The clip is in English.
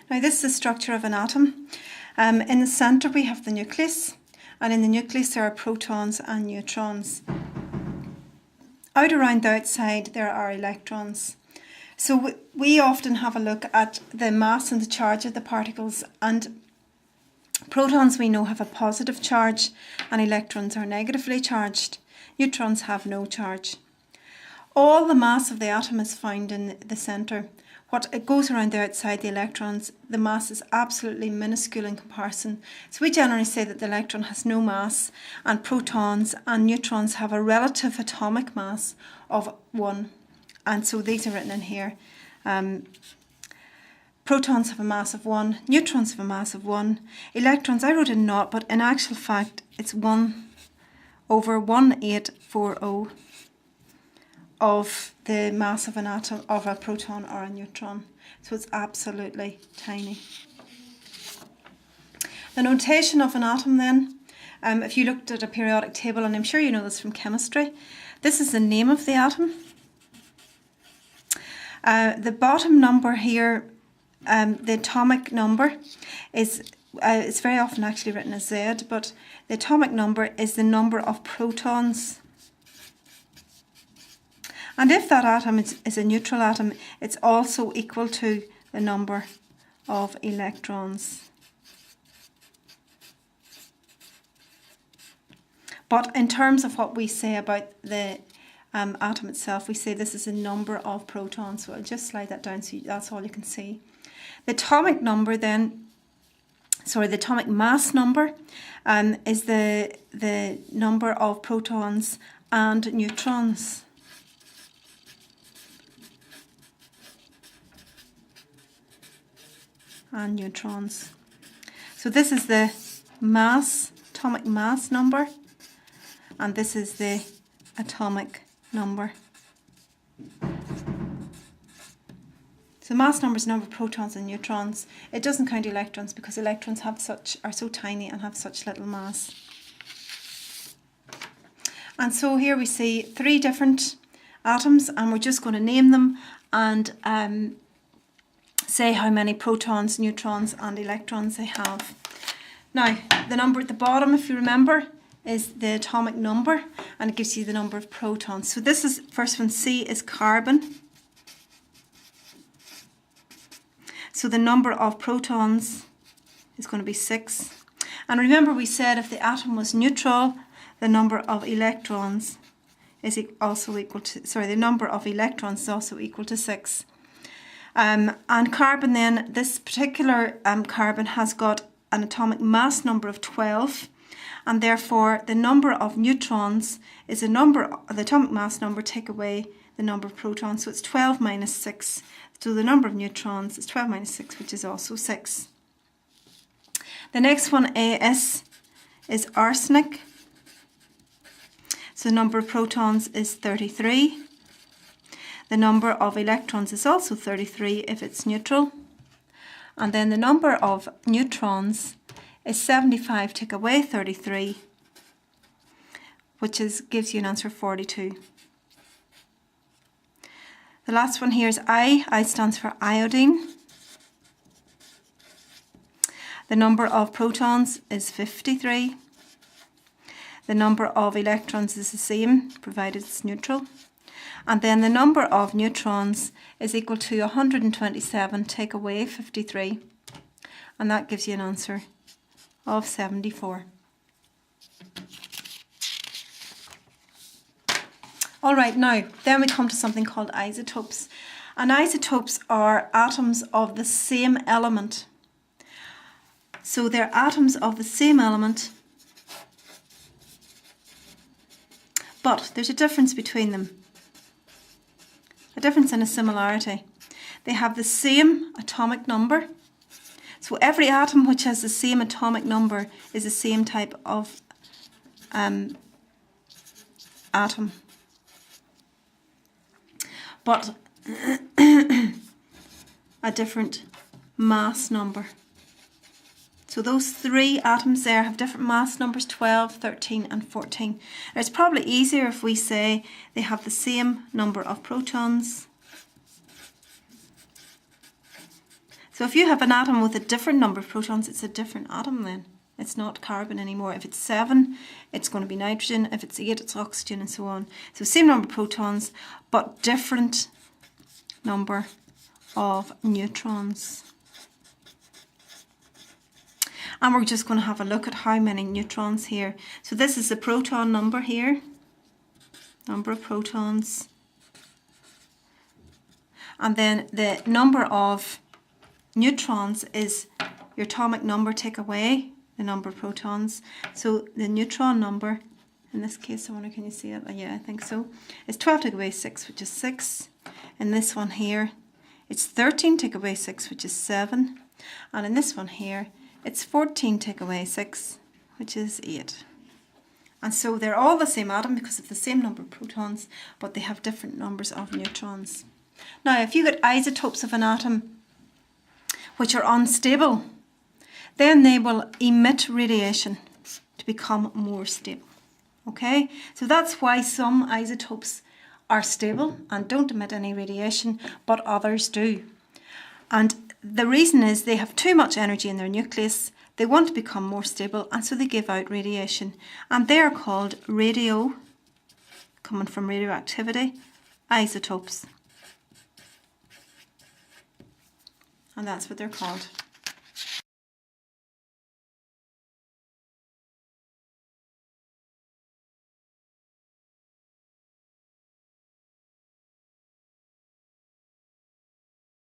Now this is the structure of an atom. In the centre we have the nucleus, and in the nucleus there are protons and neutrons. Out around the outside there are electrons. So we often have a look at the mass and the charge of the particles, and protons we know have a positive charge and electrons are negatively charged. Neutrons have no charge. All the mass of the atom is found in the centre. What it goes around the outside, the electrons, the mass is absolutely minuscule in comparison. So we generally say that the electron has no mass, and protons and neutrons have a relative atomic mass of 1. And so these are written in here. Protons have a mass of 1, neutrons have a mass of 1. Electrons, I wrote in naught, but in actual fact it's 1/1840 of the mass of an atom, of a proton or a neutron. So it's absolutely tiny. The notation of an atom then, if you looked at a periodic table, and I'm sure you know this from chemistry, this is the name of the atom. The bottom number here, the atomic number, is it's very often actually written as Z, but the atomic number is the number of protons. And if that atom is a neutral atom, it's also equal to the number of electrons. But in terms of what we say about the atom itself, we say this is a number of protons. So I'll just slide that down so that's all you can see. The atomic number then, the atomic mass number is the number of protons and neutrons. So this is the mass, atomic mass number, and this is the atomic number. So mass number is the number of protons and neutrons. It doesn't count electrons because electrons are so tiny and have such little mass. And so here we see 3 different atoms, and we're just going to name them and say how many protons, neutrons and electrons they have. Now, the number at the bottom, if you remember, is the atomic number, and it gives you the number of protons. So this is, first one, C, is carbon. So the number of protons is going to be 6. And remember we said if the atom was neutral, the number of electrons is also equal to, the number of electrons is also equal to 6. And carbon then, this particular carbon has got an atomic mass number of 12, and therefore the number of neutrons is the atomic mass number, take away the number of protons, so it's 12 minus 6. So the number of neutrons is 12 minus 6, which is also 6. The next one, AS, is arsenic. So the number of protons is 33. The number of electrons is also 33 if it's neutral. And then the number of neutrons is 75, take away 33, which gives you an answer of 42. The last one here is I. I stands for iodine. The number of protons is 53. The number of electrons is the same, provided it's neutral. And then the number of neutrons is equal to 127, take away 53. And that gives you an answer of 74. Alright, now then we come to something called isotopes. And isotopes are atoms of the same element. So they're atoms of the same element, but there's a difference between them. A difference and a similarity. They have the same atomic number. So every atom which has the same atomic number is the same type of atom. But a different mass number. So those 3 atoms there have different mass numbers, 12, 13 and 14. Now it's probably easier if we say they have the same number of protons, So if you have an atom with a different number of protons, it's a different atom then. It's not carbon anymore. If it's 7, it's going to be nitrogen. If it's 8, it's oxygen, and so on. So same number of protons, but different number of neutrons. And we're just going to have a look at how many neutrons here. So this is the proton number here. Number of protons. And then the number of neutrons is your atomic number, take away the number of protons. So the neutron number, in this case, I wonder, can you see it? Yeah, I think so. It's 12 take away 6, which is 6. In this one here, it's 13 take away 6, which is 7. And in this one here, it's 14 take away 6, which is 8. And so they're all the same atom because of the same number of protons, but they have different numbers of neutrons. Now, if you get isotopes of an atom which are unstable, then they will emit radiation to become more stable. Okay, so that's why some isotopes are stable and don't emit any radiation, but others do. And the reason is they have too much energy in their nucleus, they want to become more stable, and so they give out radiation. And they are called coming from radioactivity, isotopes. And that's what they're called.